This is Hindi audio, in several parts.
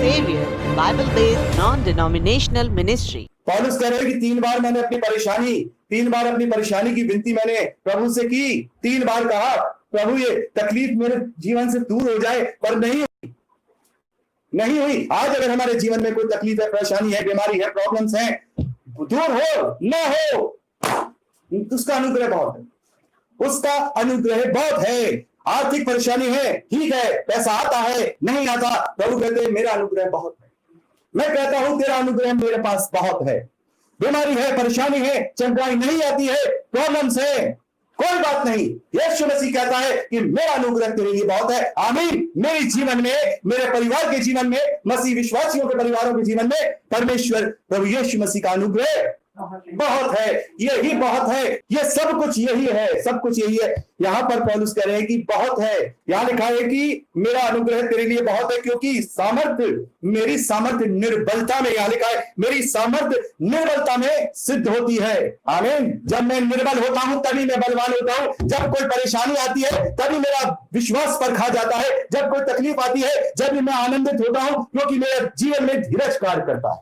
Savior, Bible-based non-denominational ministry. पौलुस कह रहे हैं कि 3 बार अपनी परेशानी की विनती मैंने प्रभु से की। 3 बार कहा प्रभु ये तकलीफ मेरे जीवन से दूर हो जाए, पर नहीं हुई। आज अगर हमारे जीवन में कोई तकलीफ है, परेशानी है, बीमारी है, प्रॉब्लम्स हैं, दूर हो न हो, उसका अनुग्रह बहुत है, उसका अनुग्रह बहुत है। आर्थिक परेशानी है, ठीक है, पैसा आता है, नहीं आता, प्रभु कहते हैं मेरा अनुग्रह बहुत है। मैं कहता हूं तेरा अनुग्रह मेरे पास बहुत है। बीमारी है, परेशानी है, चंगाई नहीं आती है, प्रॉब्लम्स है, कोई बात नहीं। यीशु मसीह कहता है कि मेरा अनुग्रह तेरे लिए बहुत है। आमीन। मेरे जीवन में, मेरे परिवार के जीवन में, मसीह विश्वासियों के परिवारों के जीवन में परमेश्वर प्रभु यीशु मसीह का अनुग्रह बहुत है। यही बहुत है, ये सब कुछ यही है, सब कुछ यही है। यहां पर पौलुस कह रहे हैं कि बहुत है। यहां लिखा है कि मेरा अनुग्रह तेरे लिए बहुत है, क्योंकि मेरी सामर्थ्य निर्बलता में, यहां लिखा है मेरी सामर्थ्य निर्बलता में सिद्ध होती है। आमीन। जब मैं निर्बल होता हूं तभी मैं बलवान होता हूं। जब कोई परेशानी आती है तभी मेरा विश्वास परखा जाता है। जब कोई तकलीफ आती है जब मैं आनंदित होता हूं, क्योंकि मेरे जीवन में धीरज कार्य करता है।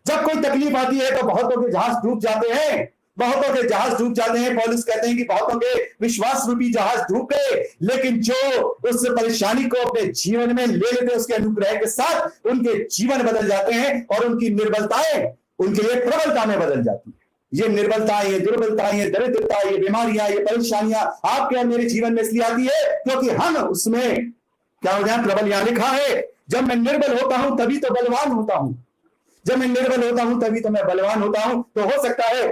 जब कोई तकलीफ आती है तो बहुतों के जहाज डूब जाते हैं, पौलुस कहते हैं कि बहुतों के विश्वास रूपी जहाज डूब गए, लेकिन जो उस परेशानी को अपने जीवन में ले लेते हैं, उसके अनुग्रह के साथ उनके जीवन बदल जाते हैं और उनकी निर्बलताएं उनके लिए प्रबलता में बदल जाती है। ये निर्बलताएं, ये दुर्बलताएं, ये दरिद्रता, ये बीमारियां, ये परेशानियां आपके और मेरे जीवन में इसलिए आती है क्योंकि हम उसमें क्या हो जाए, प्रबल। यहां लिखा है जब मैं निर्बल होता हूं तभी तो बलवान होता हूं। जब मैं निर्बल होता हूं तभी तो मैं बलवान होता हूं। तो हो सकता है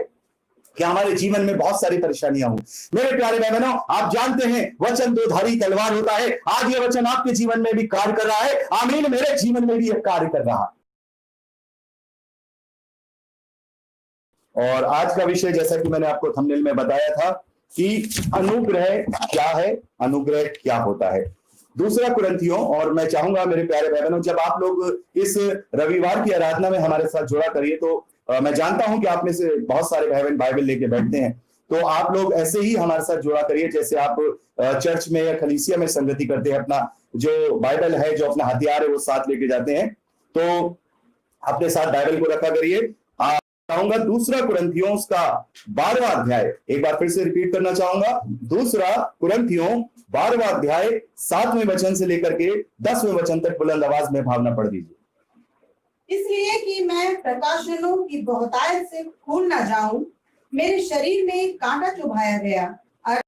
कि हमारे जीवन में बहुत सारी परेशानियां हों। मेरे प्यारे भाई बहनों, आप जानते हैं वचन दो धारी तलवार होता है। आज ये वचन आपके जीवन में भी कार्य कर रहा है। आमीन। मेरे जीवन में भी यह कार्य कर रहा है। और आज का विषय, जैसा कि मैंने आपको थंबनेल में बताया था कि अनुग्रह क्या है, अनुग्रह क्या होता है। दूसरा कुरिन्थियों, और मैं चाहूंगा मेरे प्यारे भाई बहनों, जब आप लोग इस रविवार की आराधना में हमारे साथ जुड़ा करिए, तो मैं जानता हूं कि आप में से बहुत सारे भाई बहन बाइबल लेके बैठते हैं, तो आप लोग ऐसे ही हमारे साथ जुड़ा करिए जैसे आप चर्च में या कलीसिया में संगति करते हैं। अपना जो बाइबल है, जो अपना हथियार है, वो साथ लेके जाते हैं, तो अपने साथ बाइबल को रखा करिए। चाहूंगा दूसरा कुरिन्थियों का 12वां अध्याय, एक बार फिर से रिपीट करना चाहूंगा, दूसरा कुरिन्थियों 12वां अध्याय 7वें वचन से लेकर के 10वें वचन तक बुलंद आवाज में भावना पढ़ दीजिए। इसलिए कि मैं प्रकाशनों की बहुतायत से भूल न जाऊं, मेरे शरीर में एक कांटा चुभाया गया और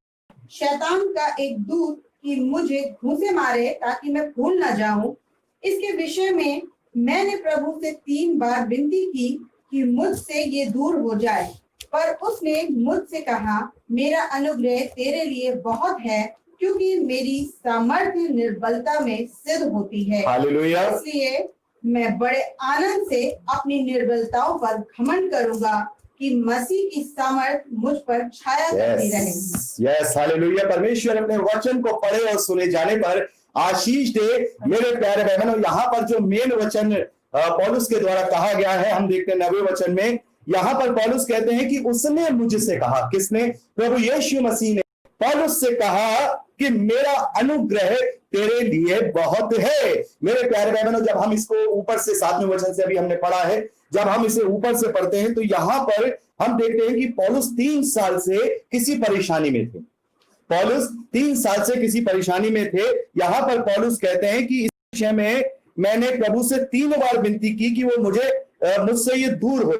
शैतान का एक दूत कि मुझे घूंसे मारे ताकि मैं भूल न जाऊं। इसके विषय में मैंने प्रभु से 3 बार विनती की कि मुझसे ये दूर हो जाए, पर उसने मुझसे कहा मेरा अनुग्रह तेरे लिए बहुत है, क्योंकि मेरी सामर्थ्य निर्बलता में सिद्ध होती है। हालेलुया। इसलिए मैं बड़े आनंद से अपनी निर्बलताओं पर घमंड करूंगा कि मसीह की सामर्थ्य मुझ पर छाया करती रहे। Yes, hallelujah. परमेश्वर अपने वचन को पढ़े और सुने जाने पर आशीष दे। मेरे प्यारे बहनों, यहाँ पर जो मेन वचन पौलुस के द्वारा कहा गया है, हम देखते हैं 9वें वचन में। यहाँ पर पौलुस कहते हैं कि उसने मुझसे कहा, किसने? प्रभु यीशु मसीह ने पौलुस से कहा कि मेरा अनुग्रह तेरे लिए बहुत है। मेरे प्यारे भाई बहनों, जब हम इसको ऊपर से 7वें वचन से अभी हमने पढ़ा है, जब हम इसे ऊपर से पढ़ते हैं तो यहाँ पर हम देखते हैं कि पौलुस 3 साल से किसी परेशानी में थे। पौलुस 3 साल से किसी परेशानी में थे। यहाँ पर पौलुस कहते हैं कि इस विषय में मैंने प्रभु से 3 बार विनती की कि वो मुझसे ये दूर हो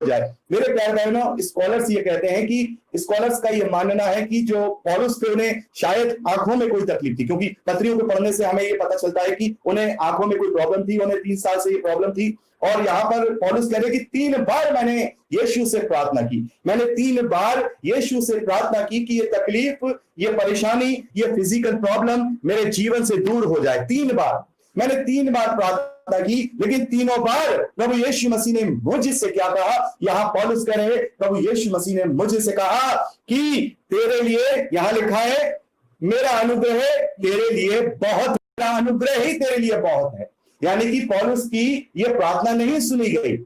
जाए। मेरे प्यारे बहनों, स्कॉलर्स ये कहते हैं कि स्कॉलर्स का ये मानना है कि जो पौलुस थे उन्हें शायद आंखों में कोई तकलीफ थी, क्योंकि पत्रियों को पढ़ने से हमें ये पता चलता है कि उन्हें आंखों में कोई प्रॉब्लम थी, उन्हें 3 साल से ये प्रॉब्लम थी। और यहाँ पर पौलुस कह रहे कि 3 बार मैंने यीशु से प्रार्थना की, मैंने 3 बार यीशु से प्रार्थना की कि ये तकलीफ, ये परेशानी, ये फिजिकल प्रॉब्लम मेरे जीवन से दूर हो जाए। 3 बार मैंने 3 बार प्रार्थना की, लेकिन तीनों बार प्रभु यीशु मसीह ने मुझसे क्या कहा? यहाँ पौलुस कह रहे प्रभु यीशु मसीह ने मुझसे कहा कि तेरे लिए, यहां लिखा है मेरा अनुग्रह तेरे लिए बहुत, मेरा अनुग्रह ही तेरे लिए बहुत है। यानी कि पौलुस की ये प्रार्थना नहीं सुनी गई,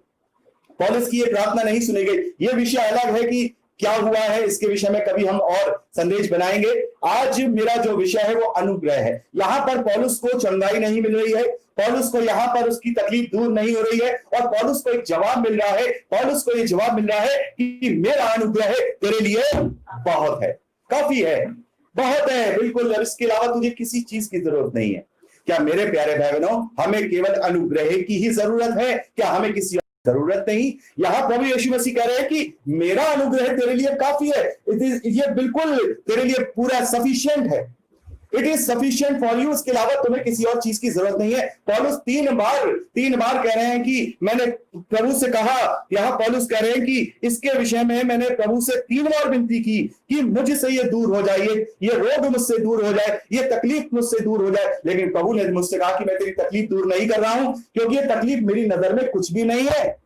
पौलुस की ये प्रार्थना नहीं सुनी गई। ये विषय अलग है कि क्या हुआ है इसके विषय में कभी हम और संदेश बनाएंगे। आज मेरा जो विषय है वो अनुग्रह है। यहां पर पौलुस को चंगाई नहीं मिल रही है, पौलुस को यहां पर उसकी तकलीफ दूर नहीं हो रही है, और पौलुस को एक जवाब मिल रहा है, पौलुस को ये जवाब मिल रहा है कि मेरा अनुग्रह तेरे लिए बहुत है, काफी है, बहुत है, बिल्कुल, और इसके अलावा तुझे किसी चीज की जरूरत नहीं है। क्या मेरे प्यारे भाई बहनों, हमें केवल अनुग्रह की ही जरूरत है, क्या हमें किसी जरूरत नहीं? यहां प्रभु यीशु मसीह कह रहे हैं कि मेरा अनुग्रह तेरे लिए काफी है, ये बिल्कुल तेरे लिए पूरा सफिशिएंट है, it is sufficient for you, इसके अलावा तुम्हें किसी और चीज की जरूरत नहीं है। पौलुस तीन बार कह रहे हैं कि मैंने प्रभु से कहा, यहां पौलुस कह रहे हैं कि इसके विषय में मैंने प्रभु से 3 बार विनती की कि मुझसे ये दूर हो जाए, ये रोग मुझसे दूर हो जाए, ये तकलीफ मुझसे दूर हो जाए। लेकिन प्रभु ने मुझसे कहा कि मैं तेरी तकलीफ दूर नहीं कर रहा हूं, क्योंकि ये तकलीफ मेरी नजर में कुछ भी नहीं है,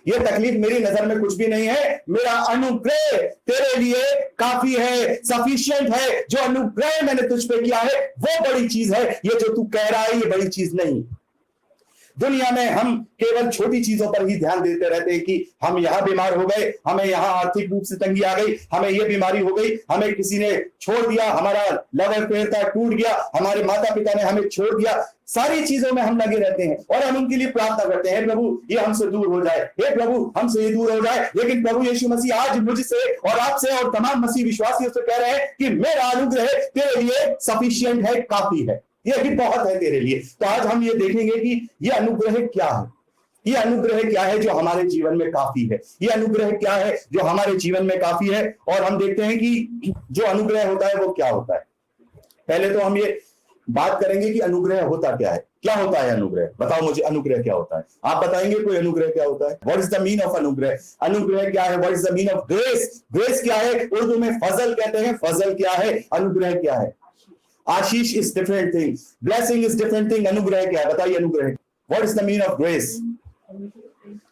ये तकलीफ मेरी नजर में कुछ भी नहीं है। मेरा अनुग्रह तेरे लिए काफी है, सफिशिएंट है। जो अनुग्रह मैंने तुझ पे किया है वो बड़ी चीज है, ये जो तू कह रहा है ये बड़ी चीज नहीं। दुनिया में हम केवल छोटी चीजों पर ही ध्यान देते रहते हैं कि हम यहां बीमार हो गए, हमें यहां आर्थिक रूप से तंगी आ गई, हमें यह बीमारी हो गई, हमें किसी ने छोड़ दिया, हमारा लव अफेयर था टूट गया, हमारे माता पिता ने हमें छोड़ दिया। सारी चीजों में हम लगे रहते हैं और हम उनके लिए प्रार्थना करते हैं, प्रभु ये हमसे दूर हो जाए, हे प्रभु हमसे ये दूर हो जाए। लेकिन प्रभु यीशु मसीह आज मुझसे और आपसे और तमाम मसीह विश्वासियों से कह रहे हैं कि मेरा अनुग्रह तेरे लिए सफिशिएंट है, काफी है, ये भी बहुत है तेरे लिए। तो आज हम ये देखेंगे कि ये अनुग्रह क्या है, ये अनुग्रह क्या है जो हमारे जीवन में काफी है, ये अनुग्रह क्या है जो हमारे जीवन में काफी है। और हम देखते हैं कि जो अनुग्रह होता है वो क्या होता है। पहले तो हम ये बात करेंगे कि अनुग्रह होता क्या है, क्या होता है अनुग्रह, बताओ मुझे अनुग्रह क्या होता है। आप बताएंगे कोई अनुग्रह क्या होता है? What is the mean of अनुग्रह? अनुग्रह क्या है? What is the mean of grace? Grace क्या है? उर्दू में फजल कहते हैं, फजल क्या है? अनुग्रह क्या है? आशीष is different thing, blessing is different thing. अनुग्रह क्या है? बताइए अनुग्रह, what is the mean of grace?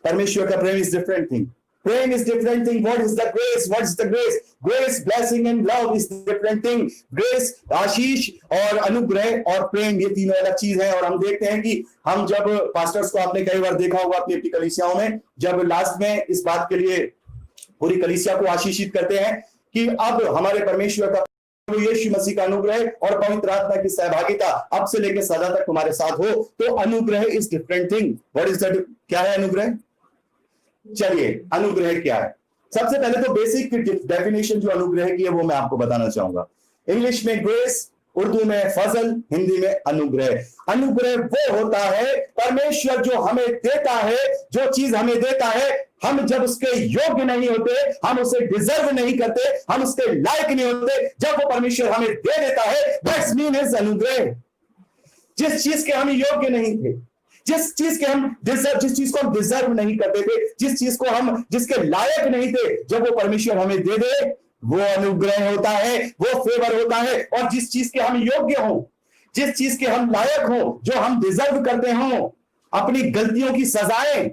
परमेश्वर का प्रेम इज डिफरेंट थिंग, प्रेम is different thing. What is the grace? What is the grace? Grace, blessing and love is different thing. Grace, आशीष और अनुग्रह और प्रेम, ये तीनों अलग चीज है। और हम देखते हैं कि हम जब पास्टर्स को, आपने कई बार देखा होगा अपनी अपनी कलीसियाओं में, जब लास्ट में इस बात के लिए पूरी कलीसिया को आशीषित करते हैं कि अब हमारे परमेश्वर का यीशु मसीह का अनुग्रह और पवित्र आत्मा की सहभागिता अब से लेकर सदा तक तुम्हारे साथ हो, तो अनुग्रह is different thing. What is that? क्या है अनुग्रह? चलिए अनुग्रह क्या है? सबसे पहले तो बेसिक डेफिनेशन जो अनुग्रह की है वो मैं आपको बताना चाहूंगा। इंग्लिश में ग्रेस, उर्दू में फजल, हिंदी में अनुग्रह। अनुग्रह वो होता है परमेश्वर जो हमें देता है, जो चीज हमें देता है, हम जब उसके योग्य नहीं होते, हम उसे डिजर्व नहीं करते, हम उसके लायक नहीं होते, जब वो परमेश्वर हमें दे देता है, दैट्स मीन इज अनुग्रह। जिस चीज के हम योग्य नहीं थे, जिस चीज को हम डिजर्व नहीं करते थे, जिस चीज को हम जिसके लायक नहीं थे, जब वो परमेश्वर हमें दे दे, वो अनुग्रह होता है, वो फेवर होता है। और जिस चीज के हम योग्य हों, जिस चीज के हम लायक हों, जो हम डिजर्व करते हों, अपनी गलतियों की सजाएं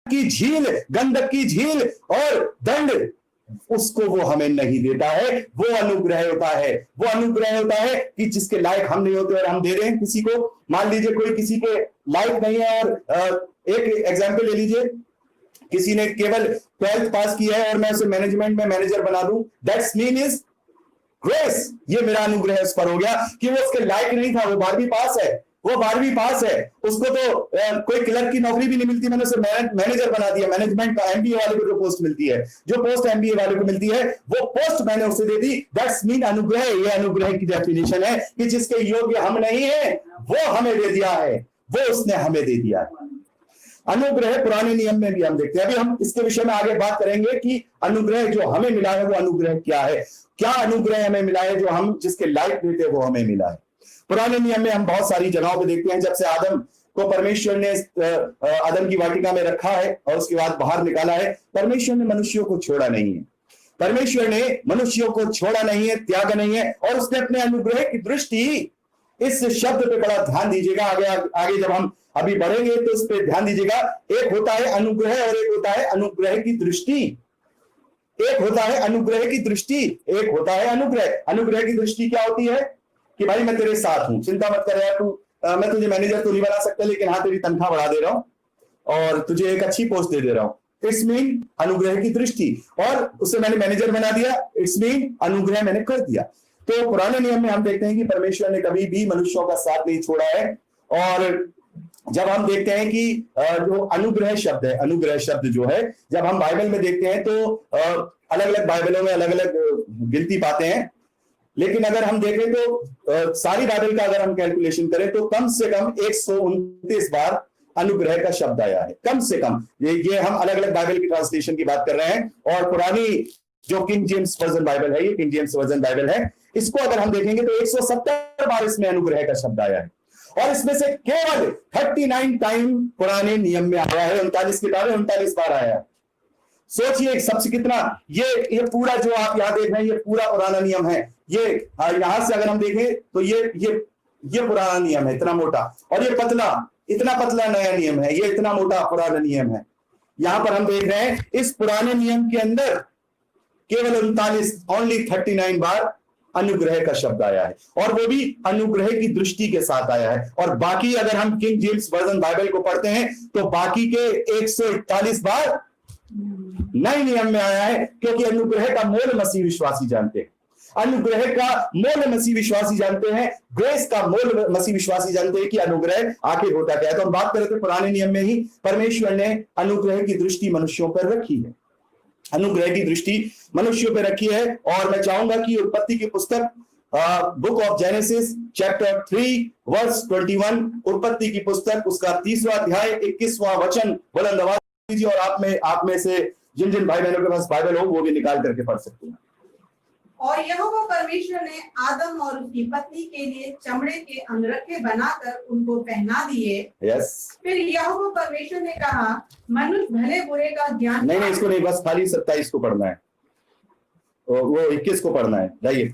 की झील, गंधक की झील और दंड, उसको वो हमें नहीं देता है, वो अनुग्रह होता है। वो अनुग्रह होता है कि जिसके लायक हम नहीं होते और हम दे रहे हैं किसी को। मान लीजिए कोई किसी के लायक नहीं है, और एक एग्जांपल ले लीजिए, किसी ने केवल 12th पास किया है और मैं उसे मैनेजमेंट में मैनेजर बना दूं, दैट्स मीन इज ग्रेस। ये मेरा अनुग्रह उस पर हो गया कि वो उसके लायक नहीं था, वो 12वीं पास है, वो 12वीं पास है, उसको तो कोई क्लर्क की नौकरी भी नहीं मिलती, मैंने उसे मैनेजर बना दिया। मैनेजमेंट का एमबीए वाले को जो पोस्ट मिलती है, जो पोस्ट एमबीए वाले को मिलती है, वो पोस्ट मैंने उसे दे दी, दैट्स मीन अनुग्रह। ये अनुग्रह की डेफिनेशन है कि जिसके योग्य हम नहीं है वो हमें दे दिया है, वो उसने हमें दे दिया है। अनुग्रह पुराने नियम में भी हम देखते हैं। अभी हम इसके विषय में आगे बात करेंगे कि अनुग्रह जो हमें मिला है वो अनुग्रह क्या है, क्या अनुग्रह हमें मिला है जो हम जिसके लायक नहीं थे वो हमें मिला है। पुराने नियम में हम बहुत सारी जगहों पे देखते हैं, जब से आदम को परमेश्वर ने आदम की वाटिका में रखा है और उसके बाद बाहर निकाला है, परमेश्वर ने मनुष्यों को छोड़ा नहीं है, परमेश्वर ने मनुष्यों को छोड़ा नहीं है, त्याग नहीं है। और उसने अपने अनुग्रह की दृष्टि, इस शब्द पे बड़ा ध्यान दीजिएगा, आगे जब हम अभी बढ़ेंगे तो उस पर ध्यान दीजिएगा। एक होता है अनुग्रह और एक होता है अनुग्रह की दृष्टि। एक होता है अनुग्रह की दृष्टि, एक होता है अनुग्रह। अनुग्रह की दृष्टि क्या होती है कि भाई मैं तेरे साथ हूं, चिंता मत कर यार, तू मैं तुझे मैनेजर तो नहीं बना सकता, लेकिन हाँ तेरी तनख्वाह बढ़ा दे रहा हूं और तुझे एक अच्छी पोस्ट दे रहा हूं, इट्स मीन अनुग्रह की दृष्टि, और उसे मैंने मैनेजर बना दिया, इट्स मीन अनुग्रह मैंने कर दिया। तो पुराने नियम में हम देखते हैं कि परमेश्वर ने कभी भी मनुष्यों का साथ नहीं छोड़ा है। और जब हम देखते हैं कि जो अनुग्रह शब्द है, अनुग्रह शब्द जो है जब हम बाइबल में देखते हैं तो अलग अलग बाइबलों में अलग अलग गिनती पाते हैं, लेकिन अगर हम देखें तो सारी बाइबल का अगर हम कैलकुलेशन करें तो कम से कम 129 बार अनुग्रह का शब्द आया है, कम से कम। ये हम अलग अलग बाइबल की ट्रांसलेशन की बात कर रहे हैं, और पुरानी जो किंग जेम्स वर्जन बाइबल है, ये किंग जेम्स वर्जन बाइबल है, इसको अगर हम देखेंगे तो 170 बार इसमें अनुग्रह का शब्द आया है, और इसमें से केवल 39 टाइम पुराने नियम में आया है। 39 किताबें 39 बार आया है। सोचिए सबसे कितना, ये पूरा जो आप यहां देख रहे हैं ये पूरा पुराना नियम है। ये यहां से अगर हम देखें तो ये पुराना नियम है, इतना मोटा, और ये पतला, इतना पतला नया नियम है, ये इतना मोटा पुराना नियम है। यहां पर हम देख रहे हैं इस पुराने नियम के अंदर केवल 39 बार अनुग्रह का शब्द आया है, और वो भी अनुग्रह की दृष्टि के साथ आया है। और बाकी अगर हम किंग जेम्स वर्जन बाइबल को पढ़ते हैं तो बाकी के 141 बार नए नियम में आया है, क्योंकि अनुग्रह का मोल मसीह विश्वासी जानते हैं, अनुग्रह का मोल मसीह विश्वासी जानते हैं, ग्रेस का मोल मसीह विश्वासी जानते हैं कि अनुग्रह आखिर होता क्या है। तो हम बात करें तो पुराने नियम में ही परमेश्वर ने अनुग्रह की दृष्टि मनुष्यों पर रखी है, अनुग्रह की दृष्टि मनुष्यों पर रखी है। और मैं चाहूंगा कि उत्पत्ति की पुस्तक book of Genesis chapter 3 verse 21, उत्पत्ति की पुस्तक उसका 3वां अध्याय 21वां वचन बुलंद आवाज कीजिए, और आप में से जिन जिन भाई बहनों के पास बाइबल हो वो भी निकाल करके पढ़ सकते हैं। और यहोवा परमेश्वर ने आदम और उसकी पत्नी के लिए चमड़े के अंगरखे बनाकर उनको पहना दिए। यस। फिर यहोवा परमेश्वर ने कहा, मनुष्य भले बुरे का ज्ञान नहीं, इसको नहीं, बस खाली 27 को पढ़ना है, वो 21 को पढ़ना है। जाइए,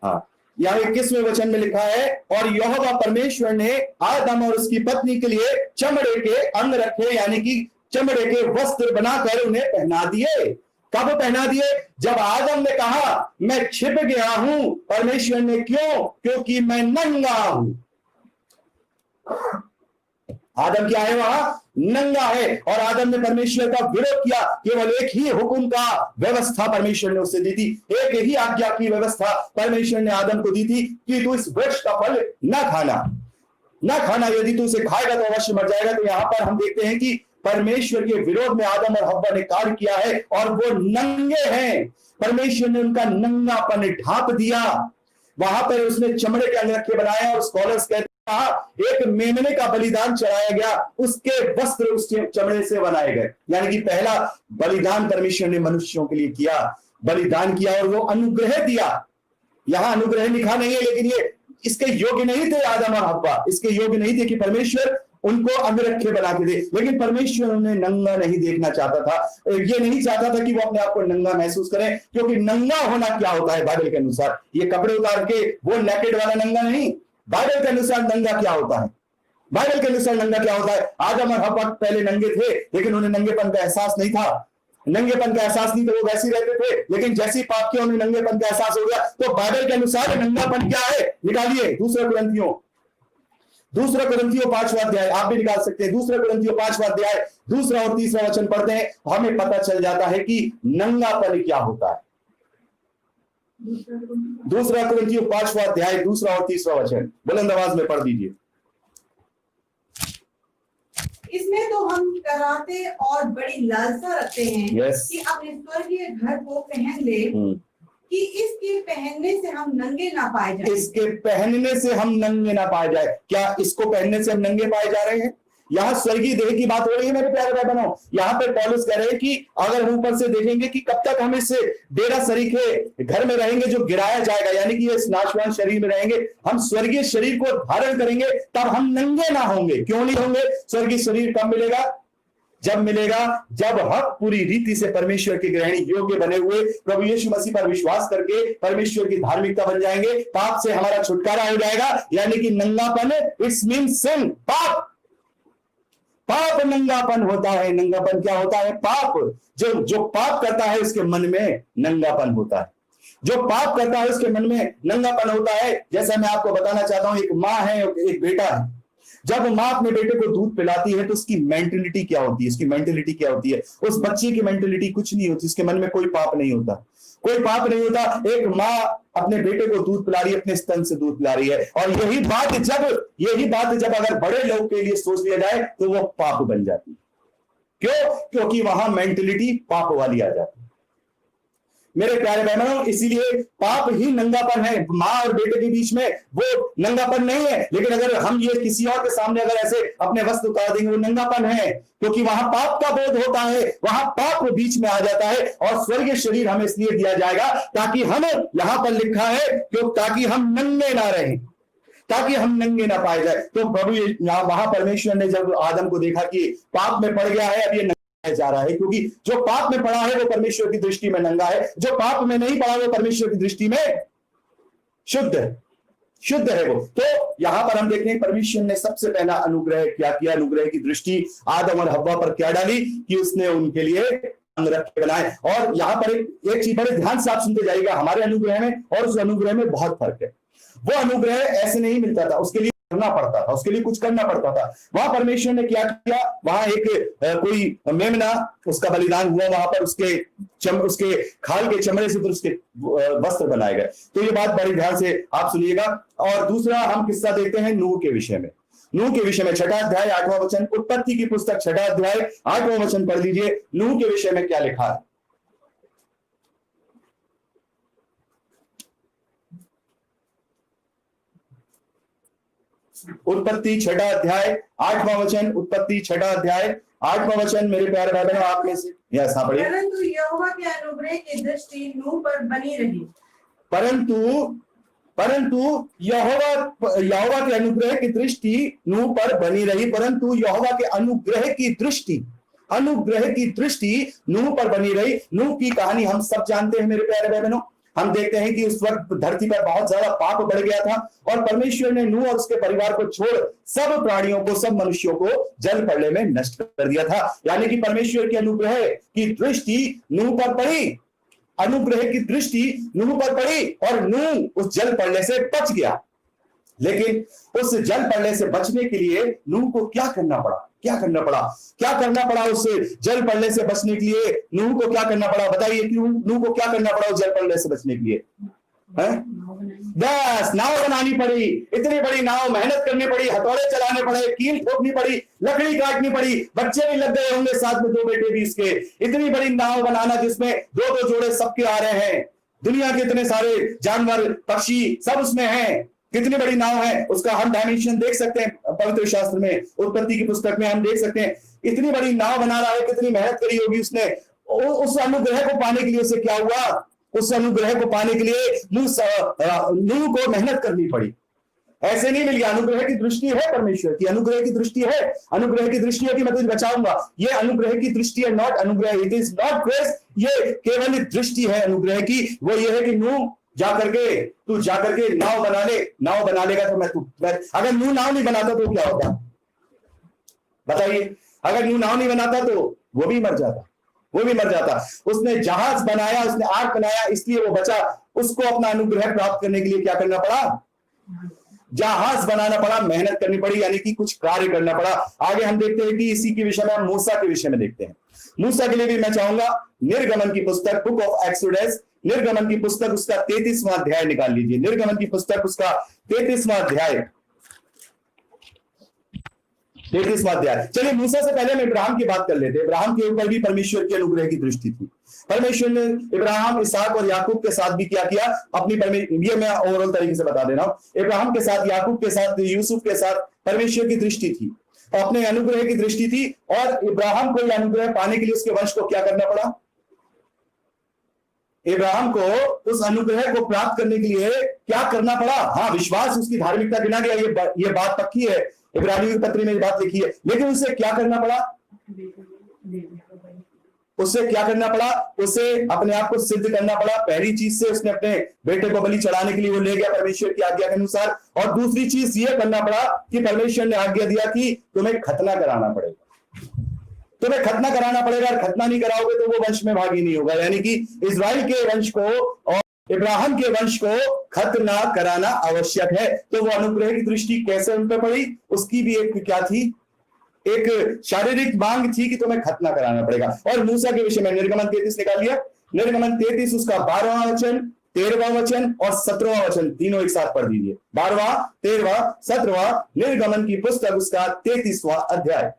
हाँ, यहाँ 21वें वचन में लिखा है, और यहोवा परमेश्वर ने आदम और उसकी पत्नी के लिए चमड़े के अंगरखे यानी कि चमड़े के वस्त्र बनाकर उन्हें पहना दिए। कब पहना दिए? जब आदम ने कहा मैं छिप गया हूं। परमेश्वर ने क्यों? क्योंकि मैं नंगा हूं। आदम क्या है? वहां नंगा है, और आदम ने परमेश्वर का विरोध किया। केवल एक ही हुक्म का व्यवस्था परमेश्वर ने उससे दी थी, एक ही आज्ञा की व्यवस्था परमेश्वर ने आदम को दी थी कि तू इस वृक्ष का फल न खाना, यदि तू उसे खाएगा तो अवश्य मर जाएगा। तो यहां पर हम देखते हैं कि परमेश्वर के विरोध में आदम और हव्वा ने कार्य किया है, और वो नंगे हैं। परमेश्वर ने उनका नंगापन ढांप दिया। वहां पर उसने चमड़े के अंगरखे बनाए, और स्कॉलर्स कहते हैं एक मेमने का बलिदान चढ़ाया गया, उसके वस्त्र उस चमड़े से बनाए गए। यानी कि पहला बलिदान परमेश्वर ने मनुष्यों के लिए किया, बलिदान किया, और वो अनुग्रह दिया। यहां अनुग्रह लिखा नहीं है, लेकिन ये इसके योग्य नहीं थे। आदम और हव्वा इसके योग्य नहीं थे कि परमेश्वर उनको अंगरखे बना के दे, लेकिन परमेश्वर उन्हें नंगा नहीं देखना चाहता था। ये नहीं चाहता था कि वो अपने आप को नंगा महसूस करें, क्योंकि नंगा होना क्या होता है बाइबल के अनुसार? ये कपड़े उतार के वो नेकेड वाला नंगा नहीं। बाइबल के अनुसार नंगा क्या होता है? बाइबल के अनुसार नंगा क्या होता है? आदम और हव्वा पहले नंगे थे, लेकिन उन्हें नंगेपन का एहसास नहीं था। नंगेपन का एहसास नहीं, तो वो वैसे ही रहते थे। लेकिन जैसी पाप किया उन्हें नंगेपन का एहसास हो गया। तो बाइबल के अनुसार नंगापन क्या है? निकालिए, दूसरा कुरिन्थियों 5वां अध्याय, आप भी निकाल सकते हैं। दूसरा कुरिन्थियों 5वां अध्याय 2 और 3 वचन पढ़ते हैं, हमें पता चल जाता है कि नंगापन क्या होता है। दूसरा कुरिन्थियों 5वां अध्याय 2 और 3 वचन बुलंद आवाज में पढ़ दीजिए। इसमें तो हम कराते और बड़ी लालसा रखते हैं कि अपने स्वर्गीय घर को पहन ले, कि इसके पहनने से हम नंगे ना पाए जाए। इसके पहनने से हम नंगे ना पाए जाए। क्या इसको पहनने से हम नंगे पाए जा रहे हैं? यहाँ स्वर्गीय देह की बात हो रही है मेरे प्यारे भाई बहनों। यहाँ पे पौलुस कह रहे हैं कि अगर हम ऊपर से देखेंगे कि कब तक हम इस डेरा सरीखे घर में रहेंगे जो गिराया जाएगा, यानी कि इस नाशवान शरीर में रहेंगे, हम स्वर्गीय शरीर को धारण करेंगे, तब हम नंगे ना होंगे। क्यों नहीं होंगे? स्वर्गीय शरीर कब मिलेगा? जब मिलेगा जब हम पूरी रीति से परमेश्वर के ग्रहण योग्य बने हुए प्रभु यीशु मसीह पर विश्वास करके परमेश्वर की धार्मिकता बन जाएंगे। पाप से हमारा छुटकारा हो जाएगा, यानी कि नंगापन, इट्स मीन सिन, पाप नंगापन होता है। नंगापन क्या होता है? पाप। जो पाप करता है उसके मन में नंगापन होता है। जो पाप करता है उसके मन में नंगापन होता है। जैसा मैं आपको बताना चाहता हूं, एक माँ है, एक बेटा है। जब माँ अपने बेटे को दूध पिलाती है तो उसकी मेंटेलिटी क्या होती है, उसकी मेंटेलिटी क्या होती है? उस बच्चे की मेंटेलिटी कुछ नहीं होती, उसके मन में कोई पाप नहीं होता, कोई पाप नहीं होता। एक माँ अपने बेटे को दूध पिला रही है, अपने स्तन से दूध पिला रही है, और यही बात जब अगर बड़े लोग के लिए सोच लिया जाए तो वो पाप बन जाती है। क्यों? क्योंकि वहां मेंटेलिटी पाप वाली आ जाती है। मेरे प्यारे बहनों, इसीलिए पाप ही नंगापन है। माँ और बेटे के बीच में वो नंगापन नहीं है, लेकिन अगर हम ये किसी और के सामने अगर ऐसे अपने वस्त्र उतार देंगे, वो नंगापन है, क्योंकि वहां पाप का बोध होता है, वहां पाप बीच में आ जाता है। और स्वर्गीय शरीर हमें इसलिए दिया जाएगा ताकि हम, यहां पर लिखा है, क्यों? ताकि हम नंगे ना रहें, ताकि हम नंगे ना पाए जाए। तो प्रभु वहां परमेश्वर ने जब आदम को देखा कि पाप में पड़ गया है, अब ये जा रहा है, क्योंकि जो पाप में पड़ा है वो परमेश्वर की दृष्टि में नंगा है, जो पाप में नहीं पड़ा वो परमेश्वर की दृष्टि में शुद्ध है वो। तो यहां पर हम देखते हैं परमेश्वर ने सबसे पहला अनुग्रह क्या किया, अनुग्रह की दृष्टि आदम और हव्वा पर क्या डाली कि उसने उनके लिए अंग रख के बनाए। और यहां पर एक चीज बड़े ध्यान से आप सुनते जाइएगा, हमारे अनुग्रह में और उस अनुग्रह में बहुत फर्क है। वो अनुग्रह ऐसे नहीं मिलता था, उसके लिए करना पड़ता था, उसके लिए कुछ करना पड़ता था। वहां परमेश्वर ने क्या किया, वहां एक कोई मेमना उसका बलिदान हुआ, वहां पर उसके खाल के चमड़े से फिर उसके वस्त्र बनाए गए। तो ये बात बड़ी ध्यान से आप सुनिएगा। और दूसरा हम किस्सा देखते हैं नूह के विषय में। नूह के विषय में 6वां अध्याय 8वां वचन, उत्पत्ति की पुस्तक 6वां अध्याय 8वां वचन पढ़ लीजिए। नूह के विषय में क्या लिखा है? उत्पत्ति 6वां अध्याय 8वां वचन, उत्पत्ति 6वां अध्याय 8वां वचन। मेरे प्यारे भाई बहनों, आप में से ऐसा पढ़िए। परंतु यहोवा के अनुग्रह की दृष्टि नूह पर बनी रही। परंतु यहोवा के अनुग्रह की दृष्टि नूह पर बनी रही। परंतु यहोवा के अनुग्रह की दृष्टि नूह पर बनी रही। नूह की कहानी हम सब जानते हैं मेरे प्यारे भाई बहनों। हम देखते हैं कि उस वक्त धरती पर बहुत ज्यादा पाप बढ़ गया था, और परमेश्वर ने नूह और उसके परिवार को छोड़ सब प्राणियों को, सब मनुष्यों को जल प्रलय में नष्ट कर दिया था। यानी कि परमेश्वर के अनुग्रह की दृष्टि नूह पर पड़ी, अनुग्रह की दृष्टि नूह पर पड़ी, और नूह उस जल प्रलय से बच गया। लेकिन उस जल प्रलय से बचने के लिए नूह को क्या करना पड़ा? उस जल प्रलय से बचने के लिए नूह को क्या करना पड़ा? बताइए, क्यों नूह को क्या करना पड़ा उस जल प्रलय से बचने के लिए? बस नाव बनानी पड़ी। इतनी बड़ी नाव, मेहनत करनी पड़ी, हथौड़े चलाने पड़े, कील ठोकनी पड़ी, लकड़ी काटनी पड़ी, बच्चे भी लग गए होंगे साथ में, 2 बेटे भी इसके। इतनी बड़ी नाव बनाना जिसमें 2-2 जोड़े सबके आ रहे हैं, दुनिया के इतने सारे जानवर पक्षी सब उसमें हैं। कितनी बड़ी नाव है, उसका हम डायमेंशन देख सकते हैं पवित्र शास्त्र में, उत्पत्ति की पुस्तक में हम देख सकते हैं। इतनी बड़ी नाव बना रहा है, कितनी मेहनत करी होगी उसने। उस अनुग्रह को पाने के लिए उसे क्या हुआ? उस अनुग्रह को पाने के लिए नूह को मेहनत करनी पड़ी। ऐसे नहीं मिल गया। अनुग्रह की दृष्टि है परमेश्वर की, अनुग्रह की दृष्टि है कि मैं तुझे बचाऊंगा। ये अनुग्रह की दृष्टि है, नॉट अनुग्रह। इट इज नॉट ग्रेस, ये केवल दृष्टि है अनुग्रह की। वो ये है कि नूह तू जाकर के नाव बना ले। नाव बना लेगा तो अगर नूह नाव नहीं बनाता तो क्या होता? बताइए, अगर नूह नाव नहीं बनाता तो वो भी मर जाता। उसने जहाज बनाया, उसने आर्क बनाया, इसलिए वो बचा। उसको अपना अनुग्रह प्राप्त करने के लिए क्या करना पड़ा? जहाज बनाना पड़ा, मेहनत करनी पड़ी, यानी कि कुछ कार्य करना पड़ा। आगे हम देखते हैं कि इसी के विषय में हम मूसा के विषय में देखते हैं। मूसा के लिए भी मैं चाहूंगा निर्गमन की पुस्तक, बुक ऑफ एक्सोडस, निर्गमन की पुस्तक उसका 33वां अध्याय निकाल लीजिए। निर्गमन की पुस्तक उसका 33वां अध्याय। चलिए, मूसा से पहले हम इब्राहिम की बात कर लेते हैं। इब्राहिम के ऊपर भी परमेश्वर की अनुग्रह की दृष्टि थी। परमेश्वर ने इब्राहिम, इसहाक और याकूब के साथ भी क्या किया? ये मैं ओवरऑल तरीके से बता दे रहा हूं। इब्राहिम के साथ, याकूब के साथ, यूसुफ के साथ परमेश्वर की दृष्टि थी, अपने अनुग्रह की दृष्टि थी। और इब्राहिम को यह अनुग्रह पाने के लिए उसके वंश को क्या करना पड़ा? इब्राहिम को उस अनुग्रह को प्राप्त करने के लिए क्या करना पड़ा? हाँ, विश्वास उसकी धार्मिकता गिना गया, ये बात पक्की है, इब्रानियों की पत्री में ये बात लिखी है। लेकिन उसे क्या करना पड़ा? उसे अपने आप को सिद्ध करना पड़ा। पहली चीज से उसने अपने बेटे को बलि चढ़ाने के लिए वो ले गया परमेश्वर की आज्ञा के अनुसार। और दूसरी चीज ये करना पड़ा कि परमेश्वर ने आज्ञा दिया कि तुम्हें खतना कराना पड़ेगा। और खतना नहीं कराओगे तो वो वंश में भागी नहीं होगा। यानी कि इजराइल के वंश को और इब्राहिम के वंश को खत्म कराना आवश्यक है। तो वो अनुग्रह की दृष्टि कैसे उन पर पड़ी, उसकी भी एक क्या थी, एक शारीरिक मांग थी कि तुम्हें खतना कराना पड़ेगा। और मूसा के विषय में निर्गमन 33 निकाल लिया, निर्गमन 33 उसका 12वां वचन, 13वां वचन और 17वां वचन तीनों एक साथ पढ़ दीजिए। 12वां, 13वां, 17वां, निर्गमन की पुस्तक उसका 33वां अध्याय।